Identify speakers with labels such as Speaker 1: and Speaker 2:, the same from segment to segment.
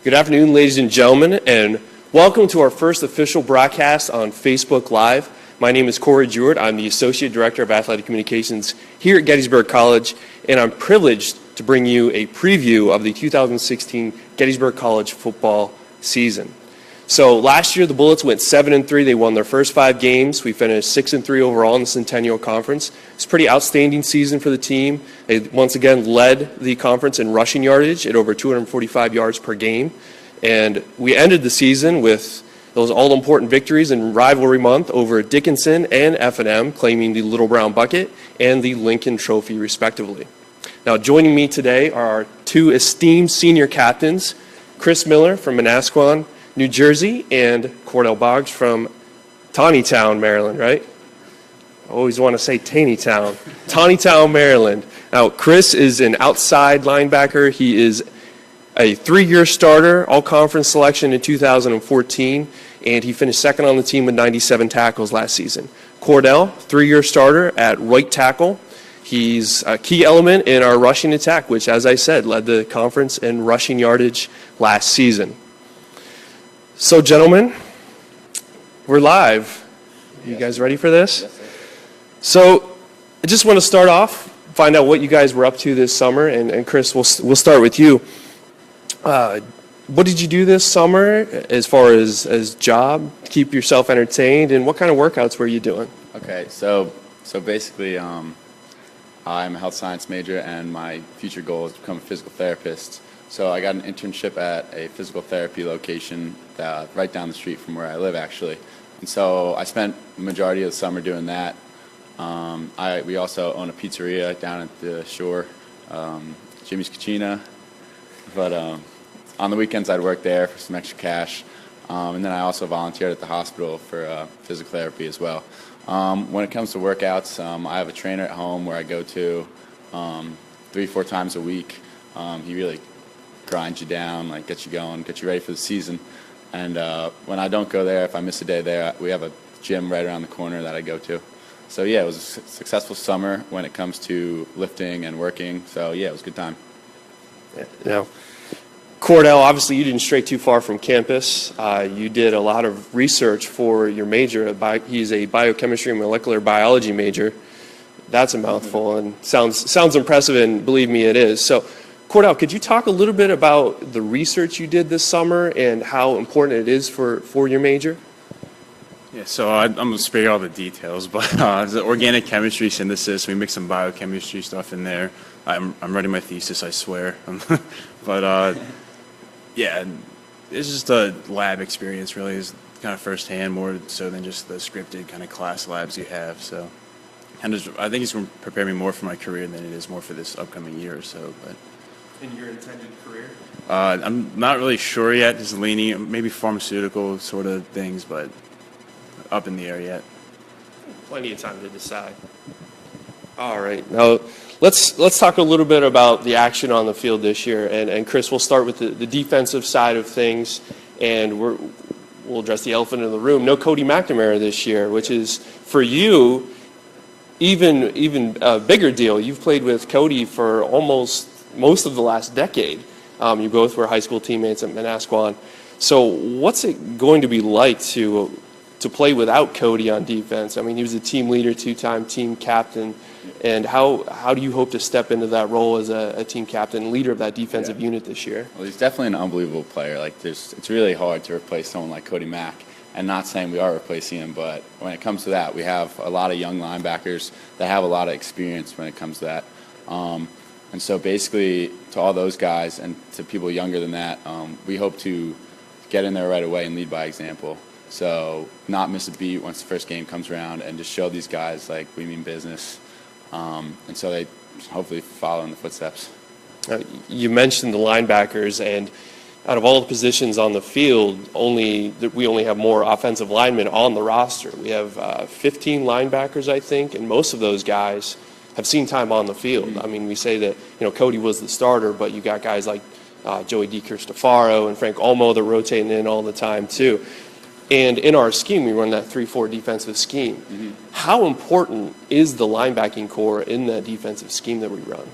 Speaker 1: Good afternoon, ladies and gentlemen, and welcome to our first official broadcast on Facebook Live. My name is Corey Jewett. I'm the Associate Director of Athletic Communications here at Gettysburg College, and I'm privileged to bring you a preview of the 2016 Gettysburg College football season. So last year, the Bullets went 7-3. They won their first 5 games. We finished 6-3 overall in the Centennial Conference. It's a pretty outstanding season for the team. They once again led the conference in rushing yardage at over 245 yards per game. And we ended the season with those all-important victories in rivalry month over Dickinson and F&M, claiming the Little Brown Bucket and the Lincoln Trophy, respectively. Now, joining me today are our 2 esteemed senior captains, Chris Miller from Manasquan, New Jersey, and Cordell Boggs from Taneytown, Maryland, right? I always want to say Taneytown. Taneytown, Maryland. Now, Chris is an outside linebacker. He is a 3-year starter, all-conference selection in 2014, and he finished second on the team with 97 tackles last season. Cordell, 3-year starter at right tackle. He's a key element in our rushing attack, which, as I said, led the conference in rushing yardage last season. So, gentlemen, we're live. You guys ready for this?
Speaker 2: Yes, sir.
Speaker 1: So, I just want to start off, find out what you guys were up to this summer, and Chris, we'll start with you. What did you do this summer as far as job, keep yourself entertained, and what kind of workouts were you doing?
Speaker 2: Okay, so basically, I'm a health science major, and my future goal is to become a physical therapist. So I got an internship at a physical therapy location right down the street from where I live, actually. And so I spent the majority of the summer doing that. We also own a pizzeria down at the shore, Jimmy's Cucina. But on the weekends, I'd work there for some extra cash. And then I also volunteered at the hospital for physical therapy as well. When it comes to workouts, I have a trainer at home where I go to 3-4 times a week. He really grinds you down, like gets you going, gets you ready for the season. And when I don't go there, if I miss a day there, we have a gym right around the corner that I go to. So yeah, it was a successful summer when it comes to lifting and working. So yeah, it was a good time.
Speaker 1: Now, Cordell, obviously you didn't stray too far from campus. You did a lot of research for your major. He's a biochemistry and molecular biology major. That's a mouthful and sounds impressive, and believe me, it is. So, Cordell, could you talk a little bit about the research you did this summer and how important it is for your major?
Speaker 3: Yeah, so I'm going to spare you all the details, but it's organic chemistry synthesis. We mix some biochemistry stuff in there. I'm writing my thesis, I swear. But yeah, it's just a lab experience, really. It's kind of firsthand, more so than just the scripted kind of class labs you have. So I think it's going to prepare me more for my career than it is more for this upcoming year or so. But
Speaker 1: in your intended career?
Speaker 3: I'm not really sure yet. Just leaning, maybe pharmaceutical sort of things, but up in the air yet.
Speaker 1: Plenty of time to decide. All right. Now, let's talk a little bit about the action on the field this year. And Chris, we'll start with the defensive side of things, and we'll address the elephant in the room. No Cody McNamara this year, which is, for you, even a bigger deal. You've played with Cody for almost most of the last decade. You both were high school teammates at Manasquan. So what's it going to be like to play without Cody on defense? I mean, he was a team leader, 2-time team captain. And how do you hope to step into that role as a team captain and leader of that defensive unit this year?
Speaker 2: Well, he's definitely an unbelievable player. It's really hard to replace someone like Cody Mack. And not saying we are replacing him, but when it comes to that, we have a lot of young linebackers that have a lot of experience when it comes to that. And so basically, to all those guys and to people younger than that, we hope to get in there right away and lead by example. So not miss a beat once the first game comes around, and just show these guys like we mean business. And so they hopefully follow in the footsteps.
Speaker 1: You mentioned the linebackers, and out of all the positions on the field, we only have more offensive linemen on the roster. We have 15 linebackers, I think, and most of those guys have seen time on the field. I mean, we say that Cody was the starter, but you got guys like Joey DiCristofaro and Frank Olmo that rotating in all the time too. And in our scheme, we run that 3-4 defensive scheme. How important is the linebacking core in that defensive scheme that we run?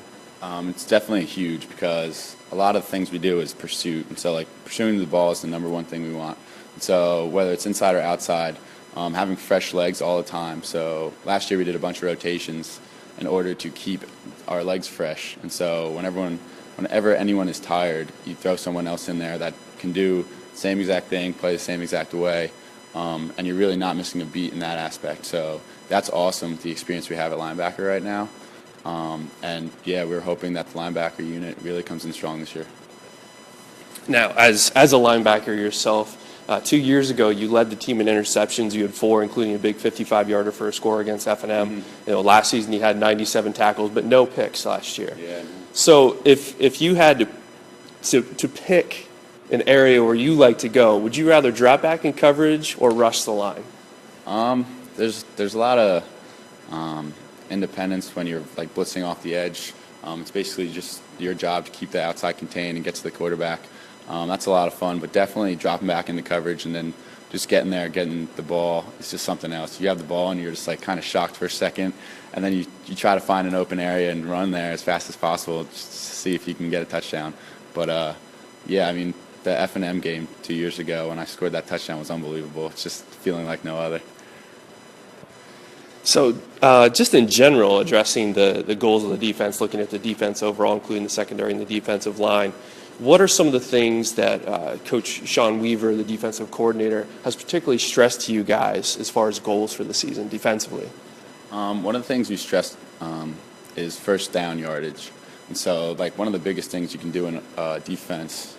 Speaker 2: It's definitely huge because a lot of the things we do is pursuit, and so like pursuing the ball is the number one thing we want. And so whether it's inside or outside, having fresh legs all the time. So last year we did a bunch of rotations in order to keep our legs fresh. And so whenever anyone is tired, you throw someone else in there that can do the same exact thing, play the same exact way, and you're really not missing a beat in that aspect. So that's awesome, the experience we have at linebacker right now. And yeah, we're hoping that the linebacker unit really comes in strong this year.
Speaker 1: Now, as a linebacker yourself, 2 years ago you led the team in interceptions. You had 4, including a big 55-yarder for a score against F&M. Last season you had 97 tackles, but no picks last year.
Speaker 2: Yeah.
Speaker 1: So if you had to pick an area where you like to go, would you rather drop back in coverage or rush the line?
Speaker 2: There's a lot of independence when you're like blitzing off the edge. It's basically just your job to keep the outside contained and get to the quarterback. That's a lot of fun, but definitely dropping back into coverage and then just getting there, getting the ball, it's just something else. You have the ball and you're just like kind of shocked for a second, and then you try to find an open area and run there as fast as possible just to see if you can get a touchdown. But yeah, I mean, the F&M game 2 years ago when I scored that touchdown was unbelievable. It's just feeling like no other.
Speaker 1: So just in general, addressing the goals of the defense, looking at the defense overall, including the secondary and the defensive line, what are some of the things that Coach Sean Weaver, the defensive coordinator, has particularly stressed to you guys as far as goals for the season defensively?
Speaker 2: One of the things we stressed is first down yardage. And so, like, one of the biggest things you can do in defense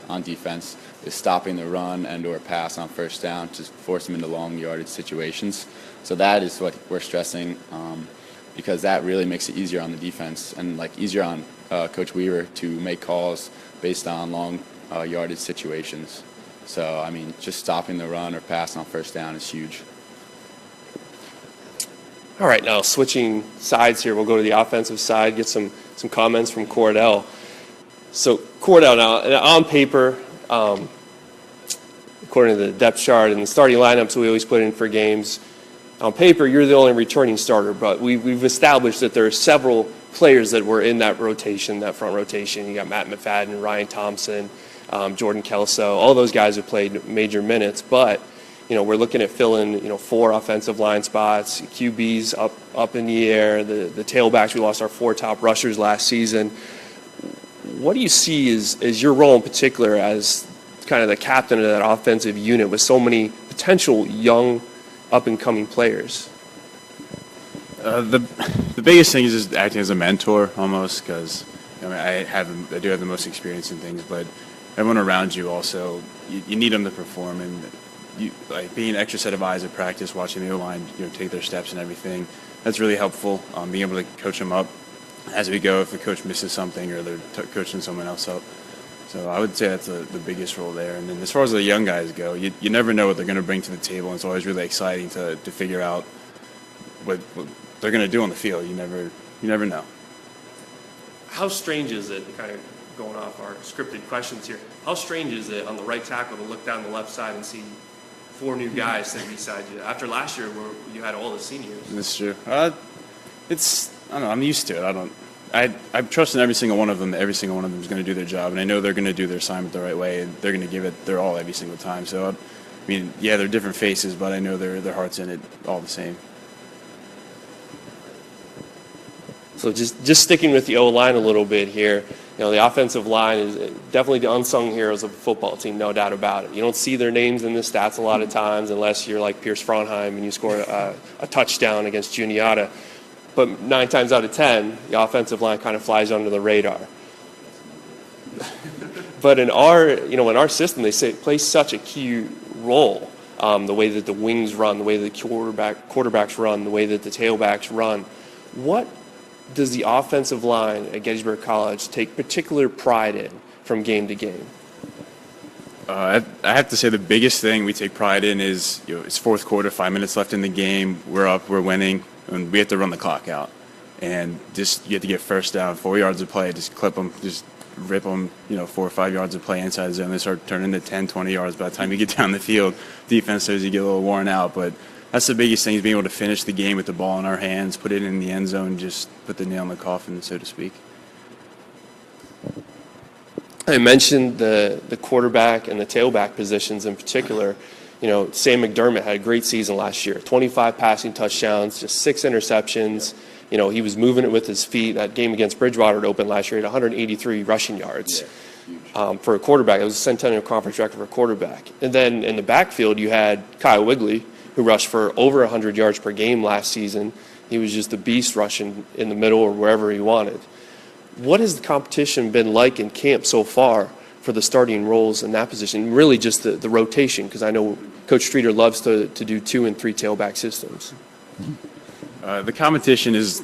Speaker 2: is stopping the run and or pass on first down to force them into long yardage situations. So that is what we're stressing because that really makes it easier on the defense and, like, easier on Coach Weaver to make calls based on long yardage situations. So, I mean, just stopping the run or pass on first down is huge.
Speaker 1: All right, now switching sides here, we'll go to the offensive side, get some comments from Cordell. So Cordell, now on paper, according to the depth chart and the starting lineups we always put in for games, on paper you're the only returning starter, but we've established that there are several players that were in that rotation, that front rotation. You got Matt McFadden, Ryan Thompson, Jordan Kelso, all those guys have played major minutes, but we're looking at filling, 4 offensive line spots, QBs up in the air, the tailbacks. We lost our 4 top rushers last season. What do you see as your role in particular as kind of the captain of that offensive unit with so many potential young up-and-coming players?
Speaker 3: The biggest thing is just acting as a mentor almost because I do have the most experience in things, but everyone around you also, you need them to perform, and like being an extra set of eyes at practice, watching the O-line, take their steps and everything. That's really helpful. Being able to coach them up as we go if the coach misses something or they're coaching someone else up. So I would say that's the biggest role there. And then as far as the young guys go, you never know what they're going to bring to the table. And it's always really exciting to figure out what they're going to do on the field. You never know.
Speaker 1: How strange is it, kind of going off our scripted questions here, how strange is it on the right tackle to look down the left side and see 4 new guys sitting beside you after last year where you had all the seniors?
Speaker 3: That's true. I don't know. I'm used to it. I trust in every single one of them. Every single one of them is going to do their job, and I know they're going to do their assignment the right way, and they're going to give it their all every single time. So, I mean, yeah, they're different faces, but I know their heart's in it all the same.
Speaker 1: So just sticking with the O-line a little bit here, the offensive line is definitely the unsung heroes of a football team, no doubt about it. You don't see their names in the stats a lot of times unless you're like Pierce Frauenheim and you score a touchdown against Juniata. But 9 times out of 10, the offensive line kind of flies under the radar. But in our system, they play such a key role. The way that the wings run, the way that the quarterbacks run, the way that the tailbacks run. What does the offensive line at Gettysburg College take particular pride in from game to game?
Speaker 3: I have to say the biggest thing we take pride in is it's fourth quarter, 5 minutes left in the game. We're up, we're winning, and we have to run the clock out. And just you have to get first down, 4 yards of play, just clip them, just rip them, 4 or 5 yards of play inside the zone. They start turning into 10, 20 yards by the time you get down the field. Defense starts to get a little worn out, but that's the biggest thing is being able to finish the game with the ball in our hands, put it in the end zone, just put the nail in the coffin, so to speak.
Speaker 1: I mentioned the quarterback and the tailback positions in particular. Sam McDermott had a great season last year. 25 passing touchdowns, just 6 interceptions. He was moving it with his feet. That game against Bridgewater to open last year at 183 rushing yards. For a quarterback. It was a Centennial Conference record for a quarterback. And then in the backfield, you had Kyle Wigley, who rushed for over 100 yards per game last season. He was just a beast rushing in the middle or wherever he wanted. What has the competition been like in camp so far for the starting roles in that position? Really just the rotation, because I know Coach Streeter loves to do 2 and 3 tailback systems.
Speaker 3: The competition is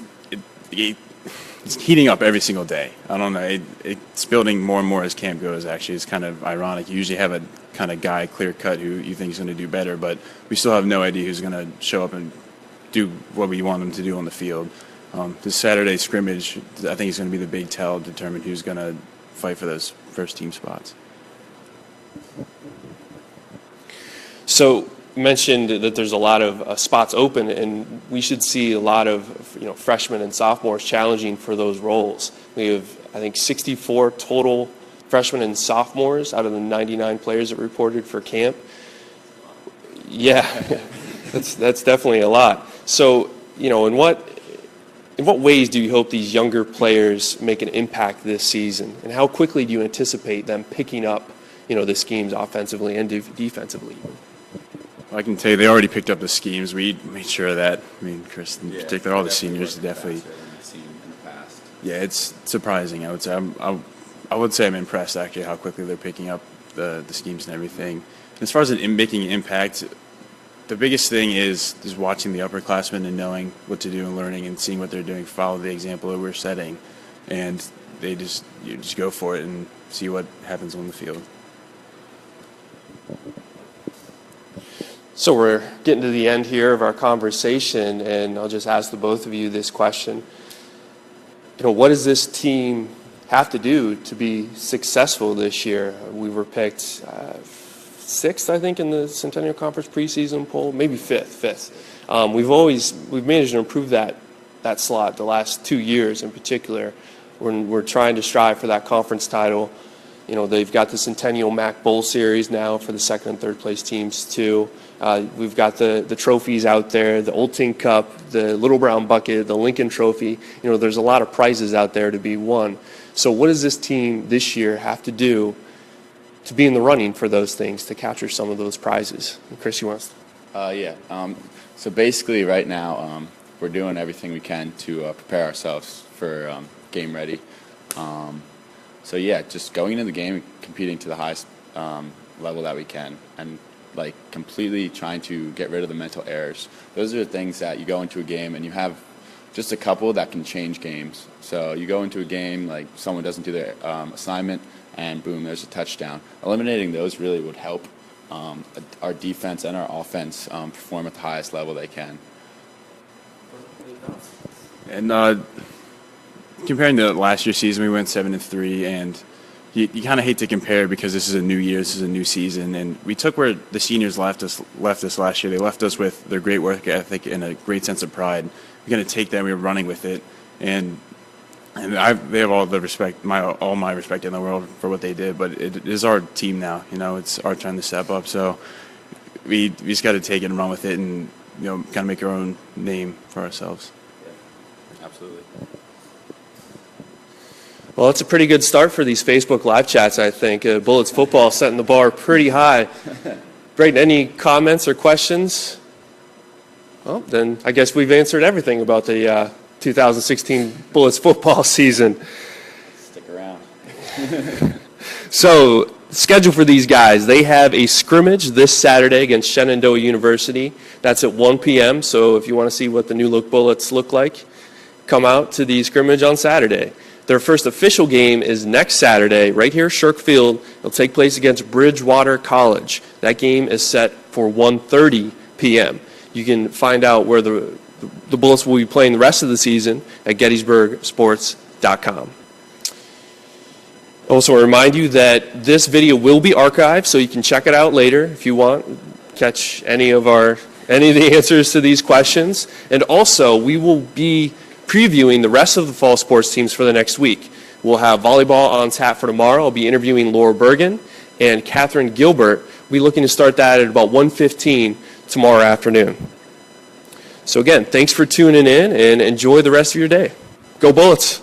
Speaker 3: it's heating up every single day. I don't know. It's building more and more as camp goes, actually. It's kind of ironic. You usually have a kind of guy clear cut who you think is going to do better, but we still have no idea who's going to show up and do what we want them to do on the field. This Saturday scrimmage, I think, is going to be the big tell to determine who's going to fight for those first team spots.
Speaker 1: So you mentioned that there's a lot of spots open, and we should see a lot of freshmen and sophomores challenging for those roles. We have, I think, 64 total freshmen and sophomores out of the 99 players that reported for camp. Yeah, that's definitely a lot. So, in what ways do you hope these younger players make an impact this season, and how quickly do you anticipate them picking up, the schemes offensively and defensively?
Speaker 3: I can tell you they already picked up the schemes. We made sure of that. I mean, Chris in particular, all the seniors definitely. Yeah, it's surprising. I would say I would say I'm impressed actually how quickly they're picking up the schemes and everything. And as far as making an impact, the biggest thing is just watching the upperclassmen and knowing what to do and learning and seeing what they're doing, follow the example that we're setting, and you just go for it and see what happens on the field.
Speaker 1: So we're getting to the end here of our conversation, and I'll just ask the both of you this question. What does this team have to do to be successful this year? We were picked 6th, I think, in the Centennial Conference preseason poll, maybe 5th. We've managed to improve that slot the last 2 years in particular, when we're trying to strive for that conference title. They've got the Centennial MAC Bowl Series now for the 2nd and 3rd place teams too. We've got the trophies out there, the Old Ting Cup, the Little Brown Bucket, the Lincoln Trophy. There's a lot of prizes out there to be won. So what does this team this year have to do to be in the running for those things, to capture some of those prizes? And Chris, you want to?
Speaker 2: So basically right now we're doing everything we can to prepare ourselves for game ready. Just going into the game and competing to the highest level that we can, and completely trying to get rid of the mental errors. Those are the things that you go into a game and you have just a couple that can change games. So you go into a game, someone doesn't do their assignment, and boom, there's a touchdown. Eliminating those really would help our defense and our offense perform at the highest level they can.
Speaker 3: And comparing to last year's season, we went 7-3, and you kind of hate to compare because this is a new year, this is a new season, and we took where the seniors left us last year. They left us with their great work ethic and a great sense of pride. We're going to take that, we were running with it, and they have all the respect, all my respect in the world for what they did. But it is our team now. It's our time to step up. So we just got to take it and run with it, and kind of make our own name for ourselves.
Speaker 2: Yeah, absolutely.
Speaker 1: Well, it's a pretty good start for these Facebook live chats, I think. Bullets football setting the bar pretty high. Brayden, any comments or questions? Well, then I guess we've answered everything about the 2016 Bullets football season.
Speaker 2: Stick around.
Speaker 1: So, schedule for these guys. They have a scrimmage this Saturday against Shenandoah University. That's at 1 p.m. So if you want to see what the new look Bullets look like, come out to the scrimmage on Saturday. Their first official game is next Saturday, right here at Shirk Field. It'll take place against Bridgewater College. That game is set for 1:30 p.m. You can find out where the Bullets will be playing the rest of the season at GettysburgSports.com. Also, I remind you that this video will be archived, so you can check it out later if you want, catch any of the answers to these questions. And also, we will be previewing the rest of the fall sports teams for the next week. We'll have volleyball on tap for tomorrow. I'll be interviewing Laura Bergen and Catherine Gilbert. We'll be looking to start that at about 1:15 tomorrow afternoon. So again, thanks for tuning in and enjoy the rest of your day. Go Bullets!